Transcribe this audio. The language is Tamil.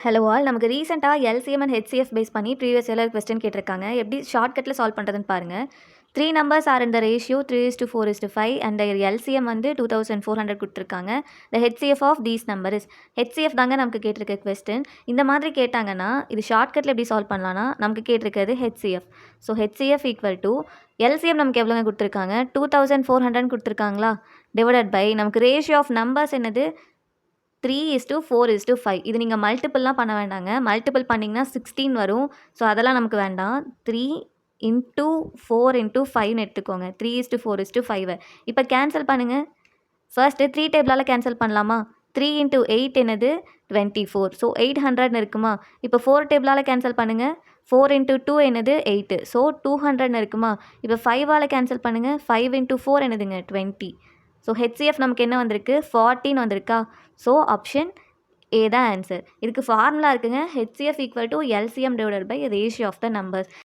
ஹலோ ஆல் நமக்கு ரீசெண்டாக எல்சிஎம் அண்ட் ஹெச்சிஎஃப் பேஸ் பண்ணி ப்ரீவியஸ் இயர் கொஸ்டின் கேட்டிருக்காங்க. எப்படி ஷார்ட்கட்டில் சால்வ் பண்ணுறதுன்னு பாருங்கள். 3 நம்பர்ஸ் ஆர் இந்த ரேஷியோ 3:4:5 அண்ட் எல்சிஎம் வந்து 2400 கொடுத்துருக்காங்க. The HCF of these number is HCF தாங்க நமக்கு கேட்டிருக்க கொஸ்டின். இந்த மாதிரி கேட்டாங்கன்னா இது ஷார்ட்கட்டில் எப்படி சால்வ் பண்ணலான்னா நமக்கு கேட்டிருக்கிறது HCF. So HCF equal to LCM நமக்கு எவ்வளோங்க கொடுத்துருக்காங்க 2400 கொடுத்துருக்காங்களா, டிவைடட் பை நமக்கு ரேஷியோ ஆஃப் நம்பர்ஸ் என்னது 3:4:5. இது நீங்கள் மல்டிபிள்லாம் பண்ண வேண்டாங்க. மல்டிபிள் பண்ணிங்கன்னா 16 வரும். ஸோ அதெல்லாம் நமக்கு வேண்டாம். 3 × 4 × 5ன்னு எடுத்துக்கோங்க. 3:4:5. இப்போ கேன்சல் பண்ணுங்கள். ஃபர்ஸ்ட்டு 3 டேபிளால் கேன்சல் பண்ணலாமா? 3 × 8 என்னது 24. ஸோ 800ன்னு இருக்குமா? இப்போ 4 டேபிளால் கேன்சல் பண்ணுங்கள். 4 × 2 என்னது 8. ஸோ 200ன்னு இருக்குமா? இப்போ 5ஆல் கேன்சல் பண்ணுங்கள். 5 × 4 என்னதுங்க 20. ஸோ ஹெச்சிஎஃப் நமக்கு என்ன வந்திருக்கு 14 வந்திருக்கா? ஸோ ஆப்ஷன் ஏ தான் ஆன்சர். இதுக்கு ஃபார்முலா இருக்குங்க. HCF equal to LCM divided by ratio of the numbers.